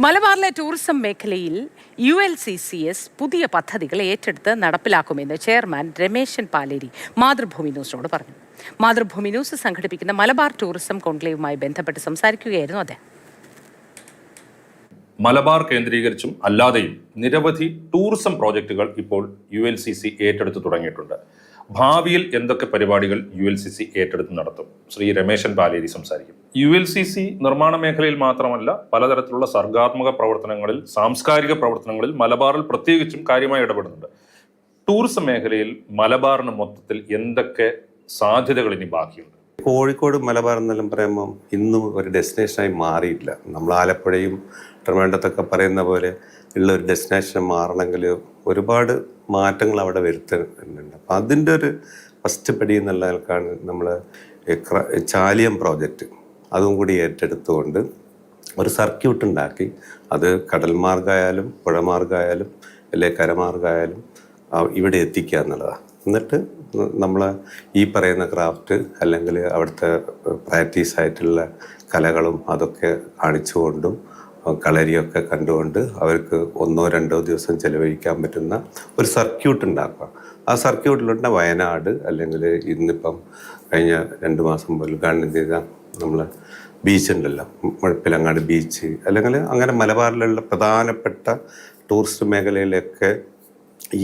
മലബാറിലെ ടൂറിസം മേഖലയിൽ ULCCS പുതിയ പദ്ധതികൾ ഏറ്റെടുത്ത് നടപ്പിലാക്കുമെന്ന് ചെയർമാൻ രമേശൻ പാലേരി മാതൃഭൂമി ന്യൂസിനോട് പറഞ്ഞു. മാതൃഭൂമി ന്യൂസ് സംഘടിപ്പിക്കുന്ന മലബാർ ടൂറിസം കോൺക്ലേവുമായി ബന്ധപ്പെട്ട് സംസാരിക്കുകയായിരുന്നു അദ്ദേഹം. മലബാർ കേന്ദ്രീകരിച്ചും അല്ലാതെയും നിരവധി ടൂറിസം പ്രോജക്റ്റുകൾ ഇപ്പോൾ ULCC ഏറ്റെടുത്ത് തുടങ്ങിയിട്ടുണ്ട്. ഭാവിയിൽ എന്തൊക്കെ പരിപാടികൾ ULCC ഏറ്റെടുത്ത് നടത്തും? ശ്രീ രമേശൻ പാലേരി സംസാരിക്കും. ULCC നിർമ്മാണ മേഖലയിൽ മാത്രമല്ല, പലതരത്തിലുള്ള സർഗാത്മക പ്രവർത്തനങ്ങളിൽ, സാംസ്കാരിക പ്രവർത്തനങ്ങളിൽ മലബാറിൽ പ്രത്യേകിച്ചും കാര്യമായി ഇടപെടുന്നുണ്ട്. ടൂറിസം മേഖലയിൽ മലബാറിന് മൊത്തത്തിൽ എന്തൊക്കെ സാധ്യതകൾ ഇനി ബാക്കിയുണ്ട്? കോഴിക്കോട് മലബാർ എന്നെല്ലാം പറയുമ്പം ഇന്നും ഒരു ഡെസ്റ്റിനേഷനായി മാറിയിട്ടില്ല. നമ്മൾ ആലപ്പുഴയും ട്രിവാൻഡ്രത്തൊക്കെ പറയുന്ന പോലെ ഉള്ള ഒരു ഡെസ്റ്റിനേഷൻ മാറണമെങ്കിൽ ഒരുപാട് മാറ്റങ്ങൾ അവിടെ വരുത്തുന്നുണ്ട്. അപ്പം അതിൻ്റെ ഒരു ഫസ്റ്റ് പടി എന്നുള്ള ആൾക്കാണ് നമ്മൾ ചാലിയം പ്രോജക്റ്റ് അതും കൂടി ഏറ്റെടുത്തുകൊണ്ട് ഒരു സർക്യൂട്ട് ഉണ്ടാക്കി അത് കടൽ മാർഗമായാലും പുഴമാർഗമായാലും അല്ലെങ്കിൽ കരമാർഗമായാലും ഇവിടെ എത്തിക്കുക എന്നുള്ളതാണ്. എന്നിട്ട് നമ്മൾ ഈ പറയുന്ന ക്രാഫ്റ്റ് അല്ലെങ്കിൽ അവിടുത്തെ പ്രാക്ടീസ് ആയിട്ടുള്ള കലകളും അതൊക്കെ കാണിച്ചുകൊണ്ടും കളരിയൊക്കെ കണ്ടുകൊണ്ട് അവർക്ക് 1-2 ദിവസം ചെലവഴിക്കാൻ പറ്റുന്ന ഒരു സർക്യൂട്ട് ഉണ്ടാക്കുക. ആ സർക്യൂട്ടിലുണ്ട് വയനാട് അല്ലെങ്കിൽ ഇന്നിപ്പം കഴിഞ്ഞ 2 മാസം മുതൽ ഉദ്ഘാടനം ചെയ്ത നമ്മൾ ബീച്ചുണ്ടല്ലോ, മുഴപ്പിലങ്ങാട് ബീച്ച്, അല്ലെങ്കിൽ അങ്ങനെ മലബാറിലുള്ള പ്രധാനപ്പെട്ട ടൂറിസ്റ്റ് മേഖലയിലൊക്കെ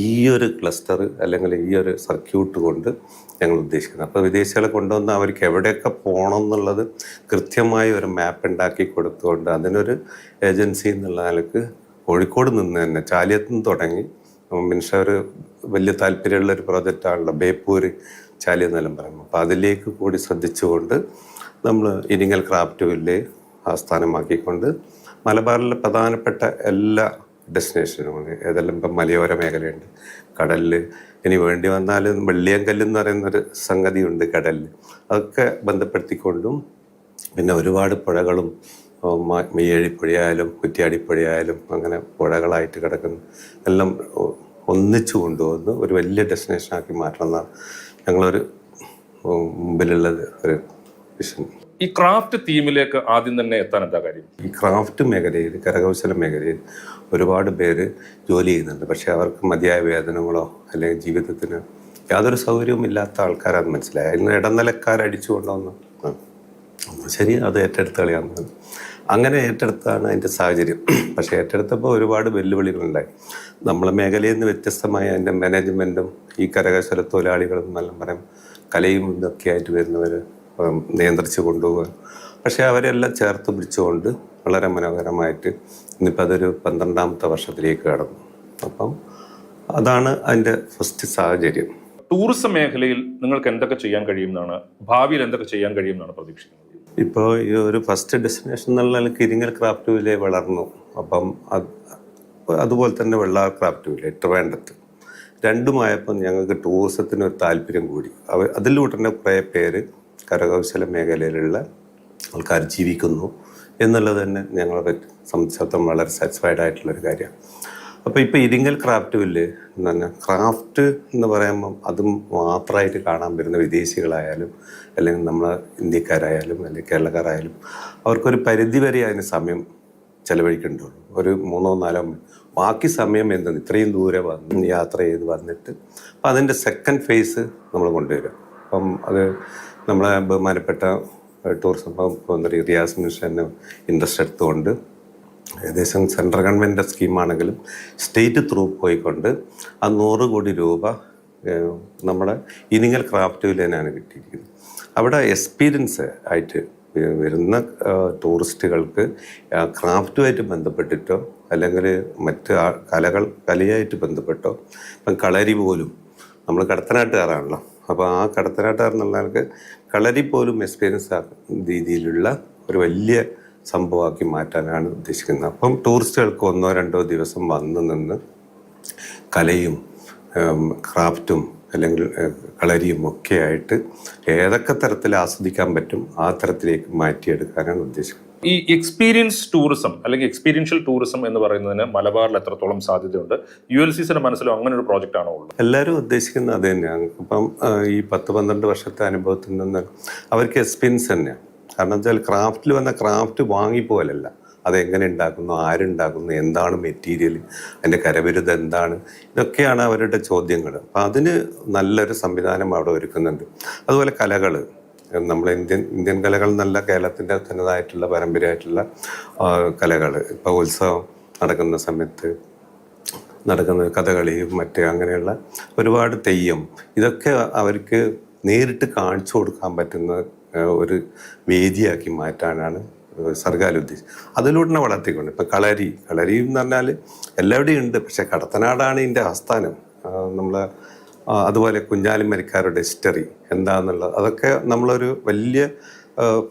ഈ ഒരു ക്ലസ്റ്റർ അല്ലെങ്കിൽ ഈ ഒരു സർക്യൂട്ട് കൊണ്ട് ഞങ്ങൾ ഉദ്ദേശിക്കുന്നത്. അപ്പോൾ വിദേശികളെ കൊണ്ടുവന്ന് അവർക്ക് എവിടെയൊക്കെ പോകണം എന്നുള്ളത് കൃത്യമായി ഒരു മാപ്പ് ഉണ്ടാക്കി കൊടുത്തുകൊണ്ട് അതിനൊരു ഏജൻസി എന്നുള്ള നിലക്ക് കോഴിക്കോട് നിന്ന് തന്നെ ചാലിയത്ത് നിന്ന് തുടങ്ങി മനുഷ്യ ഒരു വലിയ താല്പര്യമുള്ളൊരു പ്രോജക്റ്റാണല്ലോ ബേപ്പൂർ ചാലിയം എന്നെല്ലാം പറയുമ്പോൾ. അപ്പോൾ അതിലേക്ക് കൂടി ശ്രദ്ധിച്ചുകൊണ്ട് നമ്മൾ ഇരിങ്ങൽ ക്രാഫ്റ്റ് വില്ലേജ് ആസ്ഥാനമാക്കിക്കൊണ്ട് മലബാറിലെ പ്രധാനപ്പെട്ട എല്ലാ ഡെസ്റ്റിനേഷനുമാണ്. ഏതെല്ലാം ഇപ്പം മലയോര മേഖലയുണ്ട്, കടലിൽ ഇനി വേണ്ടി വന്നാൽ വെള്ളിയങ്കല്ല് എന്ന് പറയുന്നൊരു സംഗതിയുണ്ട് കടലിൽ, അതൊക്കെ ബന്ധപ്പെടുത്തിക്കൊണ്ടും പിന്നെ ഒരുപാട് പുഴകളും മെയ്യഴിപ്പുഴയായാലും കുറ്റ്യാടിപ്പുഴയായാലും അങ്ങനെ പുഴകളായിട്ട് കിടക്കുന്ന എല്ലാം ഒന്നിച്ചു കൊണ്ടുവന്ന് ഒരു വലിയ ഡെസ്റ്റിനേഷനാക്കി മാറ്റണമെന്നാണ് ഞങ്ങളൊരു മുമ്പിലുള്ളത് ഒരു വിഷൻ. ഈ ക്രാഫ്റ്റ് തീമിലേക്ക് ആദ്യം തന്നെ എത്താൻ എന്താ കാര്യം? ഈ ക്രാഫ്റ്റ് മേഖലയിൽ, കരകൗശല മേഖലയിൽ ഒരുപാട് പേര് ജോലി ചെയ്യുന്നുണ്ട്. പക്ഷെ അവർക്ക് മതിയായ വേതനങ്ങളോ അല്ലെങ്കിൽ ജീവിതത്തിന് യാതൊരു സൗകര്യവും ഇല്ലാത്ത ആൾക്കാരാണ് മനസ്സിലായത്. അതിന് ഇടനിലക്കാരടിച്ചു കൊണ്ടുവന്ന് ശരി അത് ഏറ്റെടുത്ത് കളിയാന്ന് അങ്ങനെ ഏറ്റെടുത്താണ് അതിൻ്റെ സാഹചര്യം. പക്ഷേ ഏറ്റെടുത്തപ്പോൾ ഒരുപാട് വെല്ലുവിളികളുണ്ടായി. നമ്മളെ മേഖലയിൽ നിന്ന് വ്യത്യസ്തമായ അതിൻ്റെ മാനേജ്മെൻറ്റും ഈ കരകൗശല തൊഴിലാളികളും എന്നെല്ലാം പറയും കലയും ഇതൊക്കെ ആയിട്ട് വരുന്നവർ നിയന്ത്രിച്ച് കൊണ്ടുപോവുക. പക്ഷേ അവരെല്ലാം ചേർത്ത് പിടിച്ചുകൊണ്ട് വളരെ മനോഹരമായിട്ട് ഇന്നിപ്പോൾ അതൊരു 12ാമത്തെ വർഷത്തിലേക്ക് കടന്നു. അപ്പം അതാണ് അതിൻ്റെ ഫസ്റ്റ് സാഹചര്യം. ടൂറിസം മേഖലയിൽ നിങ്ങൾക്ക് എന്തൊക്കെ ചെയ്യാൻ കഴിയുമെന്നാണ്, ഭാവിയിൽ എന്തൊക്കെ ചെയ്യാൻ കഴിയുമെന്നാണ് പ്രതീക്ഷിക്കുന്നത്? ഇപ്പോൾ ഈ ഒരു ഫസ്റ്റ് ഡെസ്റ്റിനേഷൻ എന്നുള്ള ഇരിങ്ങൽ ക്രാഫ്റ്റ് വില്ലേജ് വളർന്നു. അപ്പം അതുപോലെ തന്നെ വെള്ളാർ ക്രാഫ്റ്റ് വില്ലേജ് ട്രിവാൻഡ്രത്ത് രണ്ടുമായപ്പം ഞങ്ങൾക്ക് ടൂറിസത്തിന് ഒരു താല്പര്യം കൂടി. അതിലൂടെ തന്നെ കുറേ പേര് കരകൗശല മേഖലയിലുള്ള ആൾക്കാർ ജീവിക്കുന്നു എന്നുള്ളത് തന്നെ ഞങ്ങളെ സംബന്ധിച്ചിടത്തോളം വളരെ സാറ്റിസ്ഫൈഡ് ആയിട്ടുള്ളൊരു കാര്യമാണ്. അപ്പോൾ ഇപ്പോൾ ഇരിങ്ങൽ ക്രാഫ്റ്റ് വില്ലേജ് എന്ന് പറഞ്ഞാൽ ക്രാഫ്റ്റ് എന്ന് പറയുമ്പം അതും മാത്രമായിട്ട് കാണാൻ വരുന്ന വിദേശികളായാലും അല്ലെങ്കിൽ നമ്മളെ ഇന്ത്യക്കാരായാലും അല്ലെങ്കിൽ കേരളക്കാരായാലും അവർക്കൊരു പരിധി വരെ അതിന് സമയം ചെലവഴിക്കേണ്ടുള്ളൂ. ഒരു 3-4 ബാക്കി സമയം എന്തെന്ന് ഇത്രയും ദൂരെ വന്ന് യാത്ര ചെയ്ത് വന്നിട്ട് അപ്പം അതിൻ്റെ സെക്കൻഡ് ഫേസ് നമ്മൾ കൊണ്ടുവരും. അപ്പം അത് നമ്മളെ ബഹുമാനപ്പെട്ട ടൂറിസം മന്ത്രി റിയാസ് മിഷന് ഇൻട്രസ്റ്റ് എടുത്തുകൊണ്ട് ഏകദേശം സെൻട്രൽ ഗവൺമെൻറ്റിൻ്റെ സ്കീമാണെങ്കിലും സ്റ്റേറ്റ് ത്രൂ പോയിക്കൊണ്ട് ആ 100 കോടി രൂപ നമ്മുടെ ഇരിങ്ങൽ ക്രാഫ്റ്റ് വില്ലേജിനാണ് കിട്ടിയിരിക്കുന്നത്. അവിടെ എക്സ്പീരിയൻസ് ആയിട്ട് വരുന്ന ടൂറിസ്റ്റുകൾക്ക് ക്രാഫ്റ്റുമായിട്ട് ബന്ധപ്പെട്ടിട്ടോ അല്ലെങ്കിൽ മറ്റ് കലയായിട്ട് ബന്ധപ്പെട്ടോ ഇപ്പം കളരി പോലും നമ്മൾ കടത്തനാട്ടുകാരാണല്ലോ. അപ്പോൾ ആ കടത്തനാട്ടുകാർ എന്നുള്ളവർക്ക് കളരി പോലും എക്സ്പീരിയൻസ് ആക്കുന്ന രീതിയിലുള്ള ഒരു വലിയ സംഭവമാക്കി മാറ്റാനാണ് ഉദ്ദേശിക്കുന്നത്. അപ്പം ടൂറിസ്റ്റുകൾക്ക് 1-2 ദിവസം വന്ന് നിന്ന് കലയും ക്രാഫ്റ്റും അല്ലെങ്കിൽ കളരിയും ഒക്കെ ആയിട്ട് ഏതൊക്കെ തരത്തിൽ ആസ്വദിക്കാൻ പറ്റും ആ തരത്തിലേക്ക് മാറ്റിയെടുക്കാനാണ് ഉദ്ദേശിക്കുന്നത്. ഈ എക്സ്പീരിയൻസ് ടൂറിസം അല്ലെങ്കിൽ എക്സ്പീരിയൻഷ്യൽ ടൂറിസം എന്ന് പറയുന്നതിന് മലബാറിൽ എത്രത്തോളം സാധ്യതയുണ്ട്? ULCCയുടെ മനസ്സിലും അങ്ങനെ ഒരു പ്രോജക്റ്റ് ആണോ ഉള്ളത്? എല്ലാവരും ഉദ്ദേശിക്കുന്നത് അത് തന്നെയാണ്. ഇപ്പം ഈ 10-12 വർഷത്തെ അനുഭവത്തിൽ നിന്ന് അവർക്ക് എക്സ്പീരിയൻസ് തന്നെയാണ്. കാരണം വെച്ചാൽ ക്രാഫ്റ്റിൽ വന്ന ക്രാഫ്റ്റ് വാങ്ങിപ്പോലല്ല, അതെങ്ങനെ ഉണ്ടാക്കുന്നു, ആരുണ്ടാക്കുന്നു, എന്താണ് മെറ്റീരിയൽ, അതിൻ്റെ കരവിരുത് എന്താണ്, ഇതൊക്കെയാണ് അവരുടെ ചോദ്യങ്ങൾ. അപ്പം അതിന് നല്ലൊരു സംവിധാനം അവിടെ ഒരുക്കുന്നുണ്ട്. അതുപോലെ കലകൾ, നമ്മൾ ഇന്ത്യൻ കലകൾ എന്നല്ല, കേരളത്തിൻ്റെ തനതായിട്ടുള്ള പരമ്പരയായിട്ടുള്ള കലകൾ. ഇപ്പോൾ ഉത്സവം നടക്കുന്ന സമയത്ത് നടക്കുന്ന കഥകളിയും അങ്ങനെയുള്ള ഒരുപാട് തെയ്യം, ഇതൊക്കെ അവർക്ക് നേരിട്ട് കാണിച്ചു കൊടുക്കാൻ പറ്റുന്ന ഒരു വേദിയാക്കി മാറ്റാനാണ് സർക്കാർ ഉദ്ദേശിച്ചത്. അതിലൂടെ വളർത്തിക്കൊണ്ട് ഇപ്പം കളരി എന്ന് പറഞ്ഞാൽ എല്ലാവിടെയും ഉണ്ട്, പക്ഷെ കടത്തനാടാണ് ഇതിൻ്റെ ആസ്ഥാനം. നമ്മളെ അതുപോലെ കുഞ്ഞാലിമരിക്കാരുടെ ഹിസ്റ്ററി എന്താണെന്നുള്ളത്, അതൊക്കെ നമ്മളൊരു വലിയ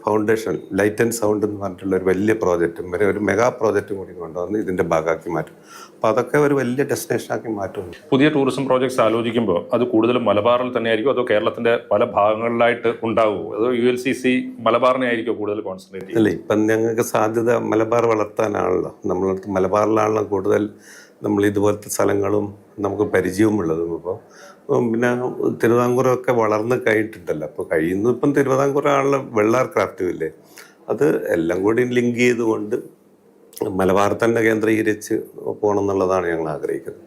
ഫൗണ്ടേഷൻ, ലൈറ്റ് ആൻഡ് സൗണ്ട് എന്ന് പറഞ്ഞിട്ടുള്ള ഒരു വലിയ പ്രോജക്റ്റും ഒരു മെഗാ പ്രോജക്റ്റും കൂടി കൊണ്ടുവന്ന് ഇതിൻ്റെ ഭാഗമാക്കി മാറ്റും. അപ്പോൾ അതൊക്കെ ഒരു വലിയ ഡെസ്റ്റിനേഷനാക്കി മാറ്റും. പുതിയ ടൂറിസം പ്രോജക്ട്സ് ആലോചിക്കുമ്പോൾ അത് കൂടുതലും മലബാറിൽ തന്നെ ആയിരിക്കും, അതോ കേരളത്തിന്റെ പല ഭാഗങ്ങളിലായിട്ട് ഉണ്ടാവുമോ, അതോ ULCC മലബാറിനെ ആയിരിക്കും കൂടുതൽ കോൺസെൻട്രേറ്റ് ചെയ്യുന്നത്? അല്ല, ഇപ്പം ഞങ്ങൾക്ക് സാധ്യത മലബാർ വളർത്താനാണല്ലോ. നമ്മളടുത്ത് മലബാറിലാണല്ലോ കൂടുതൽ നമ്മൾ ഇതുപോലത്തെ സ്ഥലങ്ങളും നമുക്ക് പരിചയവുമുള്ളതും. ഇപ്പോൾ പിന്നെ തിരുവിതാംകൂറമൊക്കെ വളർന്ന് കഴിഞ്ഞിട്ടുണ്ടല്ലോ. അപ്പോൾ കഴിയുന്നു ഇപ്പം തിരുവിതാംകൂറാണല്ലോ വെള്ളാർ ക്രാഫ്റ്റ് ഇല്ലേ, അത് എല്ലാം കൂടി ലിങ്ക് ചെയ്തുകൊണ്ട് മലബാർ തന്നെ കേന്ദ്രീകരിച്ച് പോകണം എന്നുള്ളതാണ് ഞങ്ങൾ ആഗ്രഹിക്കുന്നത്.